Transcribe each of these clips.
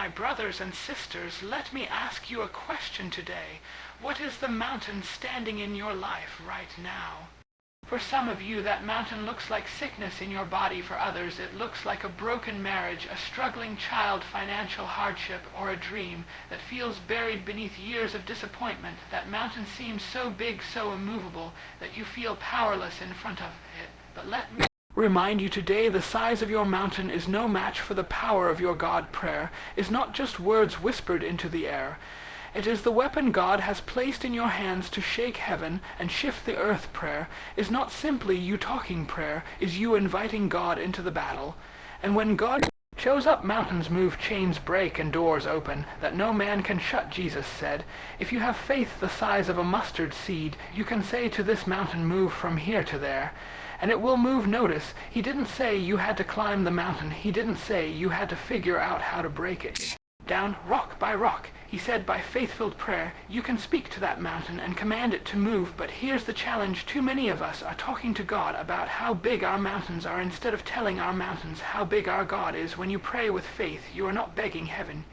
my brothers and sisters, let me ask you a question today. What is the mountain standing in your life right now? For some of you, that mountain looks like sickness in your body. For others, it looks like a broken marriage, a struggling child, financial hardship, or a dream that feels buried beneath years of disappointment. That mountain seems so big, so immovable, that you feel powerless in front of it. But let me remind you today, the size of your mountain is no match for the power of your God. Prayer is not just words whispered into the air. It is the weapon God has placed in your hands to shake heaven and shift the earth. Prayer is not simply you talking. Prayer is you inviting God into the battle. And when God shows up, mountains move, chains break, and doors open that no man can shut. Jesus said, if you have faith the size of a mustard seed, you can say to this mountain, move from here to there, and it will move. Notice, he didn't say you had to climb the mountain. He didn't say you had to figure out how to break it down rock by rock. He said by faith-filled prayer, you can speak to that mountain and command it to move. But here's the challenge. Too many of us are talking to God about how big our mountains are instead of telling our mountains how big our God is. When you pray with faith, you are not begging heaven.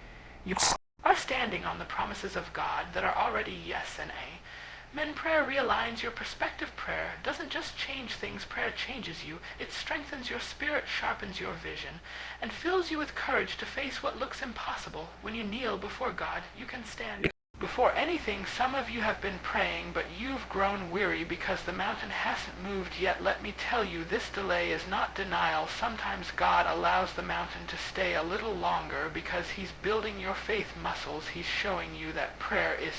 You are standing on the promises of God that are already yes and amen. Prayer realigns your perspective. Prayer doesn't just change things. Prayer changes you. It strengthens your spirit, sharpens your vision, and fills you with courage to face what looks impossible. When you kneel before God, you can stand before anything. Some of you have been praying, but you've grown weary because the mountain hasn't moved yet. Let me tell you, this delay is not denial. Sometimes God allows the mountain to stay a little longer because he's building your faith muscles. He's showing you that prayer is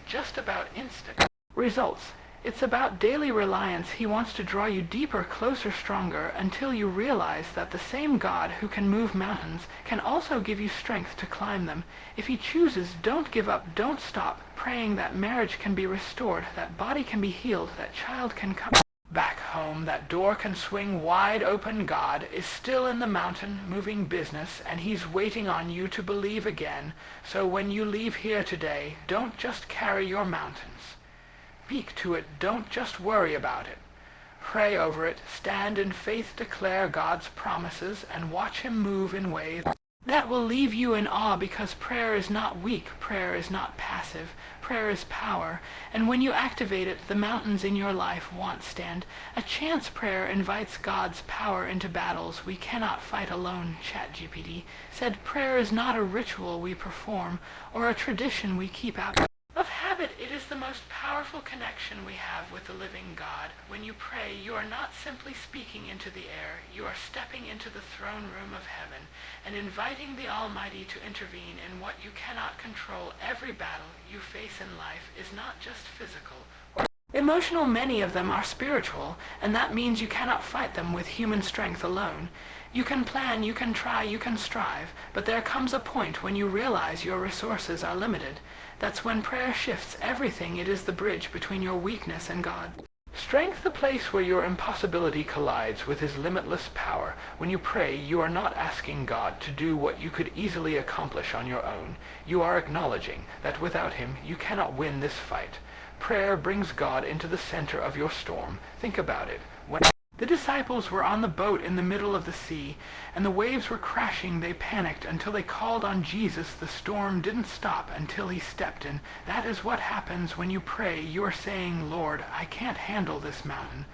just about instant results. It's about daily reliance. He wants to draw you deeper, closer, stronger, until you realize that the same God who can move mountains can also give you strength to climb them. If he chooses, don't give up, don't stop praying. That marriage can be restored, that body can be healed, that child can come back home, that door can swing wide open. God is still in the mountain moving business, and he's waiting on you to believe again. So when you leave here today, don't just carry your mountains. Speak to it. Don't just worry about it. Pray over it. Stand in faith, declare God's promises, and watch him move in ways that will leave you in awe, because prayer is not weak. Prayer is not passive. Prayer is power. And when you activate it, the mountains in your life won't stand. A chance prayer invites God's power into battles we cannot fight alone. ChatGPT said prayer is not a ritual we perform or a tradition we keep out of habit. It is the most powerful connection we have with the living God. When you pray, you are not simply speaking into the air. You are stepping into the throne room of heaven and inviting the Almighty to intervene in what you cannot control. Every battle you face in life is not just physical or emotional. Many of them are spiritual, and that means you cannot fight them with human strength alone. You can plan, you can try, you can strive, but there comes a point when you realize your resources are limited. That's when prayer shifts everything. It is the bridge between your weakness and God. Strength, the place where your impossibility collides with his limitless power. When you pray, you are not asking God to do what you could easily accomplish on your own. You are acknowledging that without him, you cannot win this fight. Prayer brings God into the center of your storm. Think about it. When the disciples were on the boat in the middle of the sea, and the waves were crashing, they panicked until they called on Jesus. The storm didn't stop until he stepped in. That is what happens when you pray. You are saying, Lord, I can't handle this mountain,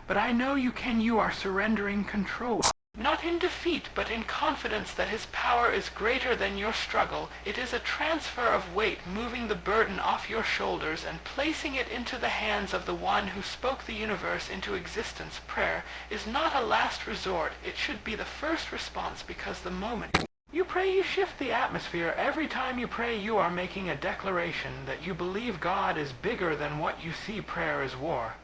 but I know you can. You are surrendering control. Not in defeat, but in confidence that his power is greater than your struggle. It is a transfer of weight, moving the burden off your shoulders and placing it into the hands of the one who spoke the universe into existence. Prayer is not a last resort. It should be the first response, because the moment you pray, you shift the atmosphere. Every time you pray, you are making a declaration that you believe God is bigger than what you see. Prayer is war.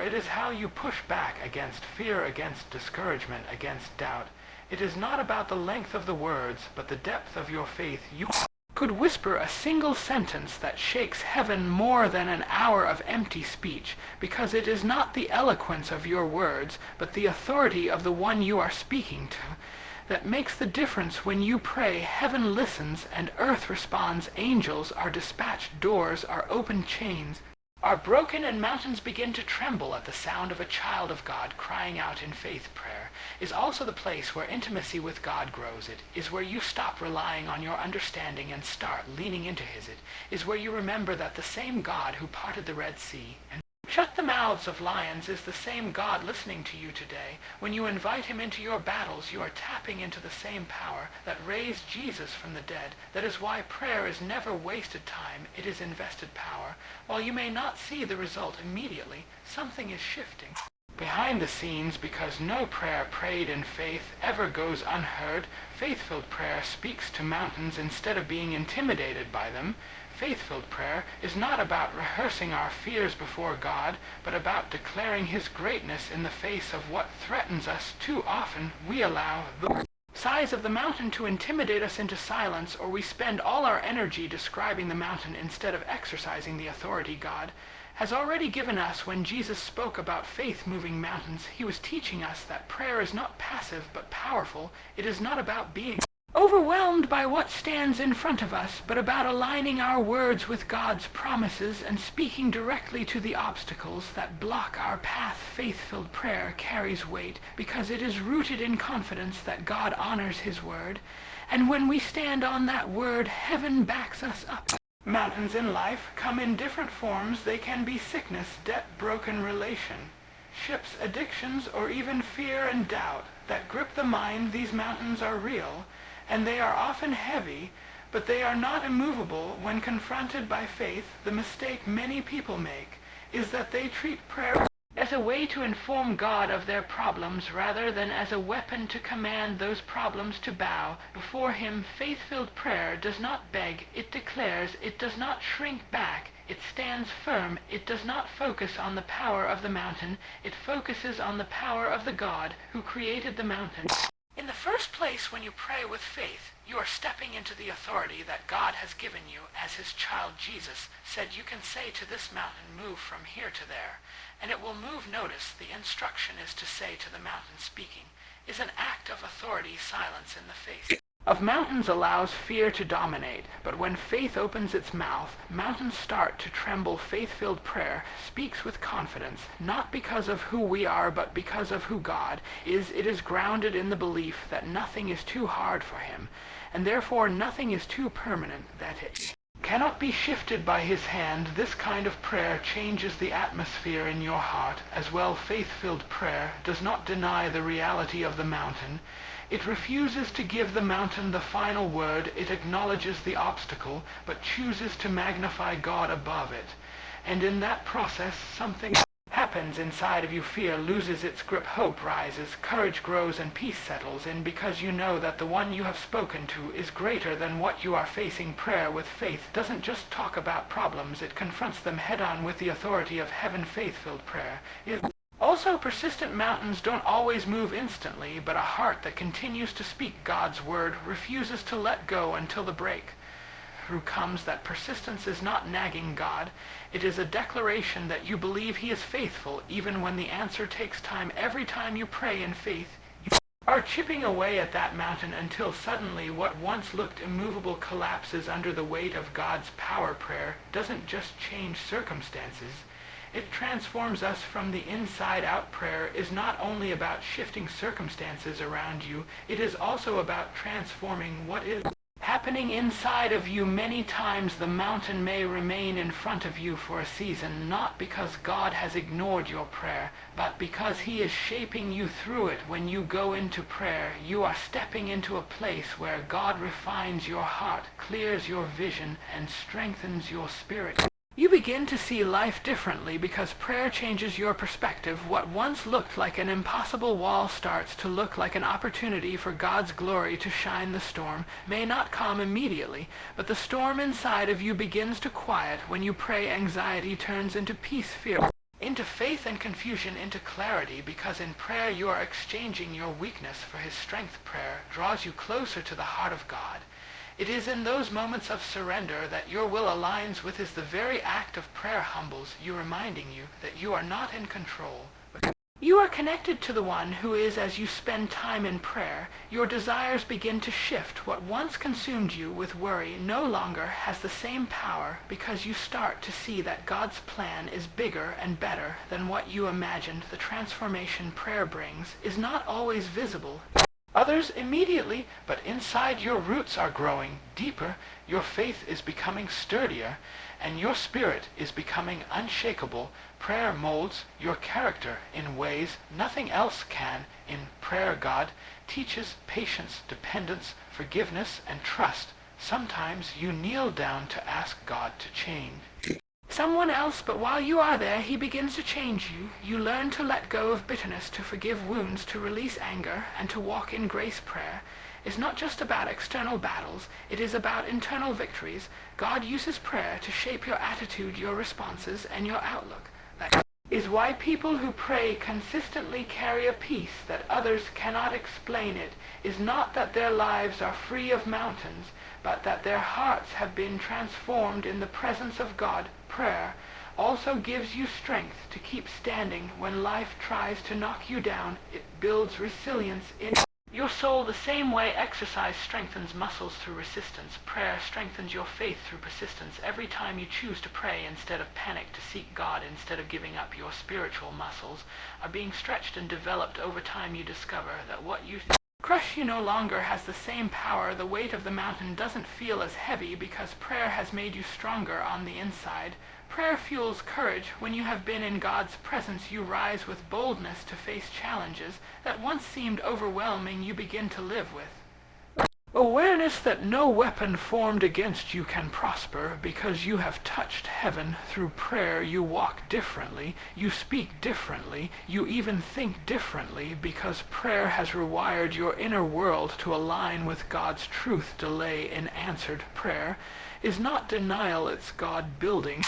It is how you push back against fear, against discouragement, against doubt. It is not about the length of the words, but the depth of your faith. You could whisper a single sentence that shakes heaven more than an hour of empty speech, because it is not the eloquence of your words, but the authority of the one you are speaking to that makes the difference. When you pray, heaven listens and earth responds. Angels are dispatched, doors are open, chains are broken and mountains begin to tremble at the sound of a child of God crying out in faith prayer, is also the place where intimacy with God grows. It is where you stop relying on your understanding and start leaning into His. It is where you remember that the same God who parted the Red Sea and shut the mouths of lions is the same God listening to you today. When you invite Him into your battles, you are tapping into the same power that raised Jesus from the dead. That is why prayer is never wasted time, it is invested power. While you may not see the result immediately, something is shifting behind the scenes, because no prayer prayed in faith ever goes unheard. Faith-filled prayer speaks to mountains instead of being intimidated by them. Faith-filled prayer is not about rehearsing our fears before God, but about declaring His greatness in the face of what threatens us. Too often we allow the size of the mountain to intimidate us into silence, or we spend all our energy describing the mountain instead of exercising the authority God has already given us. When Jesus spoke about faith moving mountains, He was teaching us that prayer is not passive but powerful. It is not about being overwhelmed by what stands in front of us, but about aligning our words with God's promises and speaking directly to the obstacles that block our path. Faith-filled prayer carries weight because it is rooted in confidence that God honors His word, and when we stand on that word, heaven backs us up. Mountains in life come in different forms. They can be sickness, debt, broken relation, ships, addictions, or even fear and doubt that grip the mind. These mountains are real, and they are often heavy, but they are not immovable when confronted by faith. The mistake many people make is that they treat prayer as a way to inform God of their problems rather than as a weapon to command those problems to bow before Him. Faith-filled prayer does not beg, it declares. It does not shrink back, it stands firm. It does not focus on the power of the mountain, it focuses on the power of the God who created the mountain. In the first place, when you pray with faith, you are stepping into the authority that God has given you as His child. Jesus said you can say to this mountain, move from here to there, and it will move. Notice the instruction is to say to the mountain. Speaking is an act of authority. Silence in the face of mountains allows fear to dominate, but when faith opens its mouth, mountains start to tremble. Faith-filled prayer speaks with confidence, not because of who we are, but because of who God is. It is grounded in the belief that nothing is too hard for Him, and therefore nothing is too permanent that it cannot be shifted by His hand. This kind of prayer changes the atmosphere in your heart as well. Faith-filled prayer does not deny the reality of the mountain. It refuses to give the mountain the final word. It acknowledges the obstacle, but chooses to magnify God above it. And in that process, something happens inside of you. Fear loses its grip, hope rises, courage grows, and peace settles in, because you know that the one you have spoken to is greater than what you are facing. Prayer with faith doesn't just talk about problems, it confronts them head-on with the authority of heaven. Faith-filled prayer is also persistent. Mountains don't always move instantly, but a heart that continues to speak God's word refuses to let go until the breakthrough comes. That persistence is not nagging God. It is a declaration that you believe He is faithful even when the answer takes time. Every time you pray in faith, you are chipping away at that mountain until suddenly what once looked immovable collapses under the weight of God's power. Prayer doesn't just change circumstances, it transforms us from the inside out. Prayer is not only about shifting circumstances around you, it is also about transforming what is happening inside of you. Many times the mountain may remain in front of you for a season, not because God has ignored your prayer, but because He is shaping you through it. When you go into prayer, you are stepping into a place where God refines your heart, clears your vision, and strengthens your spirit. You begin to see life differently because prayer changes your perspective. What once looked like an impossible wall starts to look like an opportunity for God's glory to shine. The storm may not calm immediately, but the storm inside of you begins to quiet. When you pray, anxiety turns into peace, fear into faith, and confusion into clarity, because in prayer you are exchanging your weakness for His strength. Prayer draws you closer to the heart of God. It is in those moments of surrender that your will aligns with His. The very act of prayer humbles you, reminding you that you are not in control, but You are connected to the one who is as you spend time in prayer. Your desires begin to shift. What once consumed you with worry no longer has the same power because you start to see that God's plan is bigger and better than what you imagined. The transformation prayer brings is not always visible. Others immediately, but inside your roots are growing deeper, your faith is becoming sturdier, and your spirit is becoming unshakable. Prayer molds your character in ways nothing else can. In prayer, God teaches patience, dependence, forgiveness, and trust. Sometimes you kneel down to ask God to change someone else, but while you are there, he begins to change you. You learn to let go of bitterness, to forgive wounds, to release anger, and to walk in grace. Prayer is not just about external battles, it is about internal victories. God uses prayer to shape your attitude, your responses, and your outlook. That is why people who pray consistently carry a peace that others cannot explain. It is not that their lives are free of mountains, but that their hearts have been transformed in the presence of God. Prayer also gives you strength to keep standing when life tries to knock you down. It builds resilience in your soul the same way exercise strengthens muscles through resistance. Prayer strengthens your faith through persistence. Every time you choose to pray instead of panic, to seek God instead of giving up, your spiritual muscles are being stretched and developed. Over time you discover that what you crush you no longer has the same power. The weight of the mountain doesn't feel as heavy because prayer has made you stronger on the inside. Prayer fuels courage. When you have been in God's presence, you rise with boldness to face challenges that once seemed overwhelming. You begin to live with awareness that no weapon formed against you can prosper because you have touched heaven. Through prayer you walk differently, you speak differently, you even think differently because prayer has rewired your inner world to align with God's truth. Delay in answered prayer is not denial, it's God building.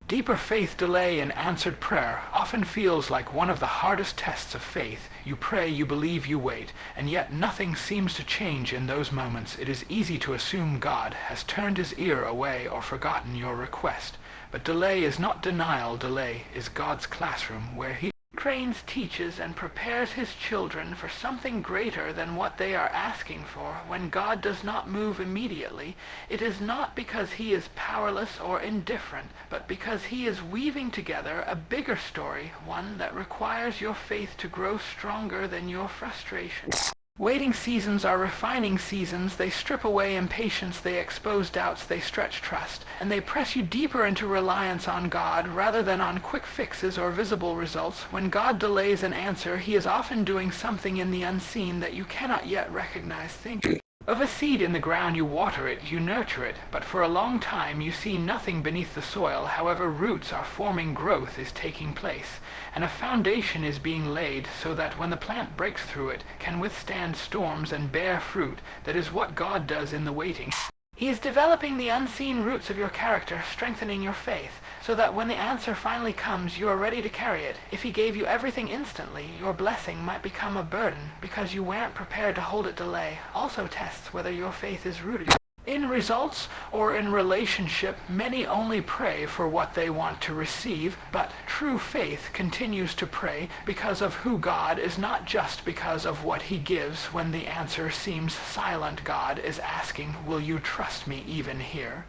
Deeper faith. Delay in answered prayer often feels like one of the hardest tests of faith. You pray, you believe, you wait, and yet nothing seems to change in those moments. It is easy to assume God has turned his ear away or forgotten your request. But delay is not denial. Delay is God's classroom where he trains, teaches, and prepares his children for something greater than what they are asking for. When God does not move immediately, it is not because he is powerless or indifferent, but because he is weaving together a bigger story, one that requires your faith to grow stronger than your frustration. Waiting seasons are refining seasons. They strip away impatience, they expose doubts, they stretch trust, and they press you deeper into reliance on God rather than on quick fixes or visible results. When God delays an answer, he is often doing something in the unseen that you cannot yet recognize. Think of a seed in the ground. You water it, you nurture it, but for a long time you see nothing beneath the soil. However, roots are forming, growth is taking place, and a foundation is being laid so that when the plant breaks through it, can withstand storms and bear fruit. That is what God does in the waiting. He is developing the unseen roots of your character, strengthening your faith, so that when the answer finally comes, you are ready to carry it. If he gave you everything instantly, your blessing might become a burden because you weren't prepared to hold it. Delay also tests whether your faith is rooted in results or in relationship. Many only pray for what they want to receive, but true faith continues to pray because of who God is, not just because of what he gives. When the answer seems silent, God is asking, will you trust me even here?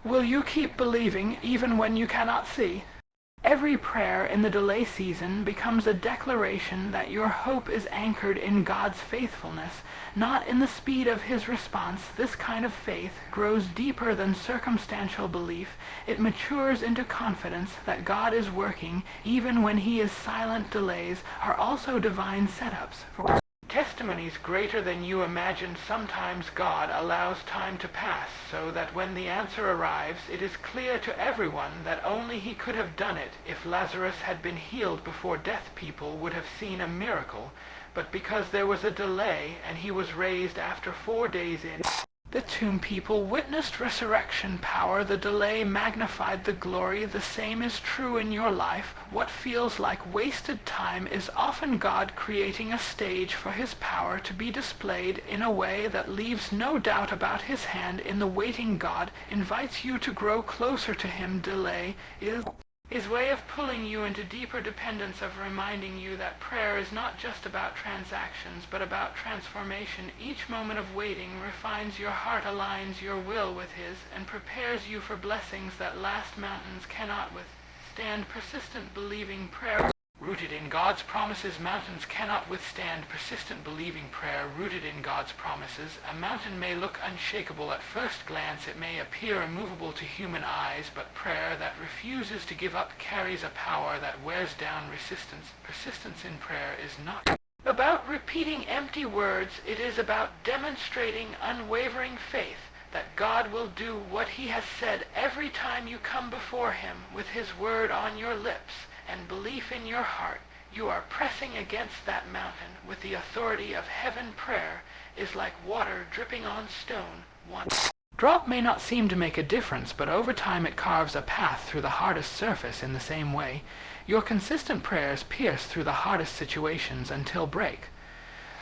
Will you keep believing even when you cannot see? Every prayer in the delay season becomes a declaration that your hope is anchored in God's faithfulness, not in the speed of his response. This kind of faith grows deeper than circumstantial belief. It matures into confidence that God is working even when he is silent. Delays are also divine setups for testimonies greater than you imagine. Sometimes God allows time to pass so that when the answer arrives, it is clear to everyone that only he could have done it. If Lazarus had been healed before death, people would have seen a miracle. But because there was a delay and he was raised after 4 days in the tomb, people witnessed resurrection power. The delay magnified the glory. The same is true in your life. What feels like wasted time is often God creating a stage for his power to be displayed in a way that leaves no doubt about his hand in the waiting. God invites you to grow closer to him. Delay his way of pulling you into deeper dependence, of reminding you that prayer is not just about transactions, but about transformation. Each moment of waiting refines your heart, aligns your will with his, and prepares you for blessings that last. Mountains cannot withstand persistent believing prayer. Rooted in God's promises, mountains cannot withstand persistent believing prayer. Rooted in God's promises, a mountain may look unshakable at first glance. It may appear immovable to human eyes, but prayer that refuses to give up carries a power that wears down resistance. Persistence in prayer is not about repeating empty words. It is about demonstrating unwavering faith that God will do what he has said every time you come before him with his word on your lips and belief in your heart. You are pressing against that mountain with the authority of heaven. Prayer is like water dripping on stone. One drop may not seem to make a difference, but over time it carves a path through the hardest surface. In the same way, your consistent prayers pierce through the hardest situations until break.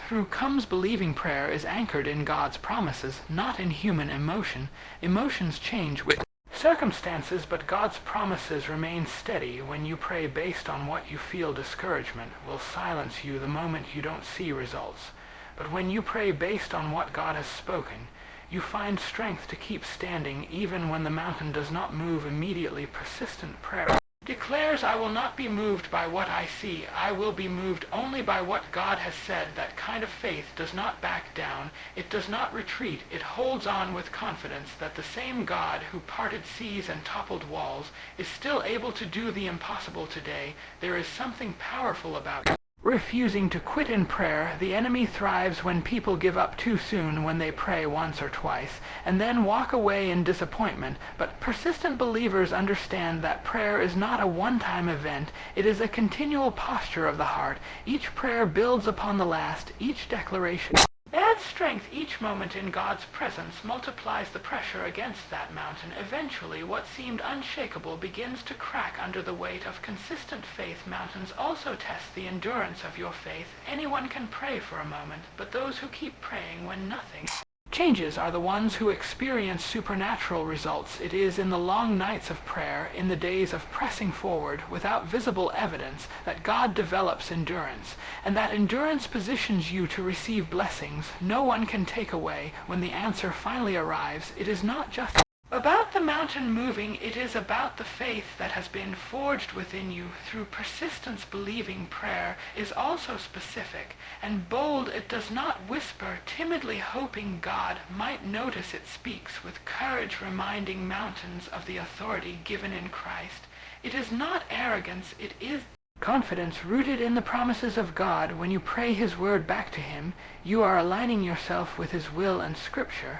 Through comes believing. Prayer is anchored in God's promises, not in human emotion. Emotions change with circumstances, but God's promises remain steady. When you pray based on what you feel, discouragement will silence you the moment you don't see results. But when you pray based on what God has spoken, you find strength to keep standing even when the mountain does not move immediately. Persistent prayer declares, I will not be moved by what I see. I will be moved only by what God has said. That kind of faith does not back down. It does not retreat. It holds on with confidence that the same God who parted seas and toppled walls is still able to do the impossible today. There is something powerful about refusing to quit in prayer. The enemy thrives when people give up too soon, when they pray once or twice and then walk away in disappointment. But persistent believers understand that prayer is not a one-time event. It is a continual posture of the heart. Each prayer builds upon the last. Each declaration adds strength. Each moment in God's presence multiplies the pressure against that mountain. Eventually, what seemed unshakable begins to crack under the weight of consistent faith. Mountains also test the endurance of your faith. Anyone can pray for a moment, but those who keep praying when nothing changes are the ones who experience supernatural results. It is in the long nights of prayer, in the days of pressing forward without visible evidence, that God develops endurance, and that endurance positions you to receive blessings no one can take away. When the answer finally arrives, it is not just about the mountain moving, it is about the faith that has been forged within you through persistence. Believing prayer is also specific and bold. It does not whisper, timidly hoping God might notice. It speaks with courage, reminding mountains of the authority given in Christ. It is not arrogance, it is confidence rooted in the promises of God. When you pray his word back to him, you are aligning yourself with his will, and Scripture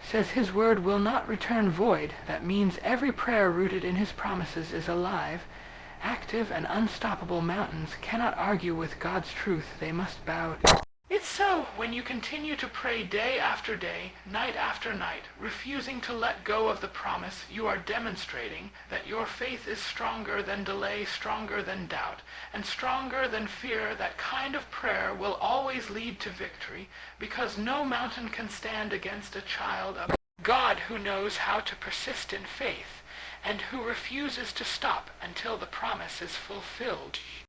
says his word will not return void. That means every prayer rooted in his promises is alive, active, and unstoppable. Mountains cannot argue with God's truth. They must bow. It's so when you continue to pray day after day, night after night, refusing to let go of the promise, you are demonstrating that your faith is stronger than delay, stronger than doubt, and stronger than fear. That kind of prayer will always lead to victory, because no mountain can stand against a child of God who knows how to persist in faith and who refuses to stop until the promise is fulfilled.